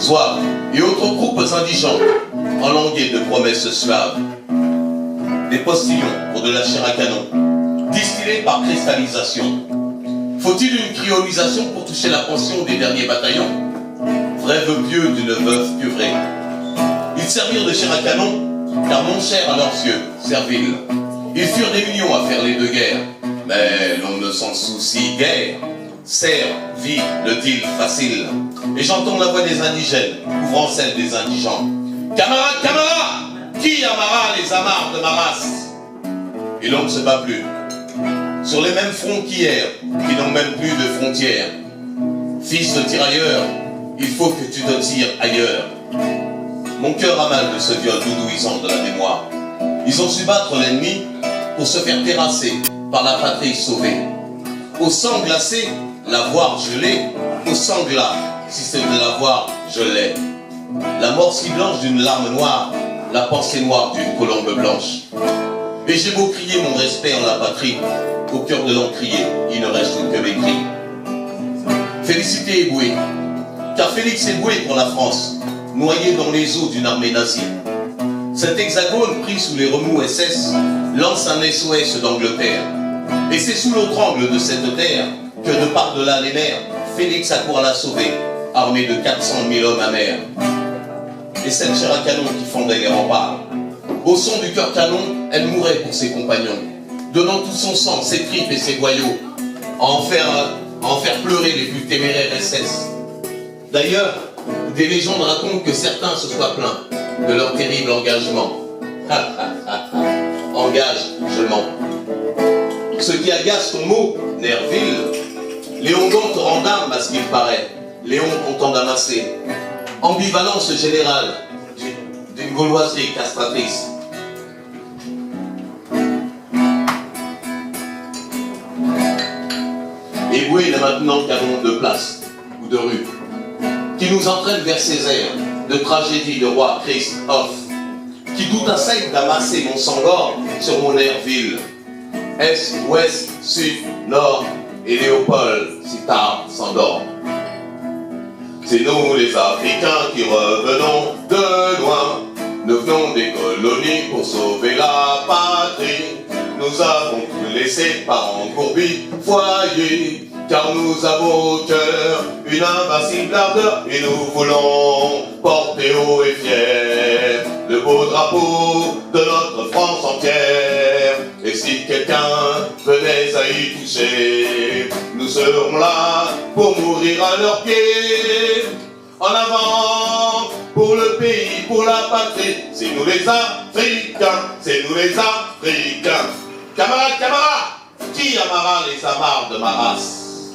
Zouaves et autres groupes indigents, enlangués de promesses suaves. Des postillons pour de la chair à canon, distillés par cristallisation. Faut-il une cryolisation pour toucher la pension des derniers bataillons? Vrai vœu pieux d'une veuve pieuvre. Ils servirent de chair à canon, car mon cher à leurs yeux, servile. Ils furent des millions à faire les deux guerres, mais l'on ne s'en soucie guère. Servile-t-il facile? Et j'entends la voix des indigènes, couvrant celle des indigents. Camarades, camarades, qui amara les amarres de ma race? Et l'on ne se bat plus, sur les mêmes fronts qu'hier, qui n'ont même plus de frontières. Fils de tirailleur, il faut que tu te tires ailleurs. Mon cœur a mal de ce viol doudouisant de la mémoire. Ils ont su battre l'ennemi pour se faire terrasser par la patrie sauvée. Au sang glacé, la voir gelée, au sang glas, si c'est de la voir, je l'ai. La mort si blanche d'une larme noire, la pensée noire d'une colombe blanche. Et j'ai beau crier mon respect en la patrie, au cœur de l'encrier, il ne reste que mes cris. Félicité Eboué, car Félix Eboué pour la France, noyé dans les eaux d'une armée nazie. Cet hexagone pris sous les remous SS lance un SOS d'Angleterre. Et c'est sous l'autre angle de cette terre que de par-delà les mers, Félix accourt à la sauver, armé de 400 000 hommes amers. Et cette chair à canon qui fondait les remparts, au son du cœur canon, elle mourait pour ses compagnons, donnant tout son sang, ses tripes et ses boyaux, à en faire pleurer les plus téméraires SS. D'ailleurs, des légendes racontent que certains se soient plaints de leur terrible engagement. Engagement. Ce qui agace ton mot, Nerville, Léon Gant te rend d'âme à ce qu'il paraît, Léon content d'amasser. Ambivalence générale d'une gauloiserie castratrice. Eboué n'est maintenant qu'un nom de place ou de rue, qui nous entraîne vers ces airs de tragédie de roi Christophe, qui doute à sec d'amasser mon sang-gore sur mon Nerville. Est, ouest, sud, nord, et Léopold, si tard, s'endort. C'est nous les Africains qui revenons de loin. Nous venons des colonies pour sauver la patrie. Nous avons tout laissé par encourbis foyer, car nous avons au cœur une invincible ardeur, et nous voulons porter haut et fier le beau drapeau de notre France entière. Et si quelqu'un venait à y toucher, nous serons là pour mourir à leurs pieds. En avant pour le pays, pour la patrie, c'est nous les Africains, c'est nous les Africains. Camarades, camarades, qui amara les amarres de ma race?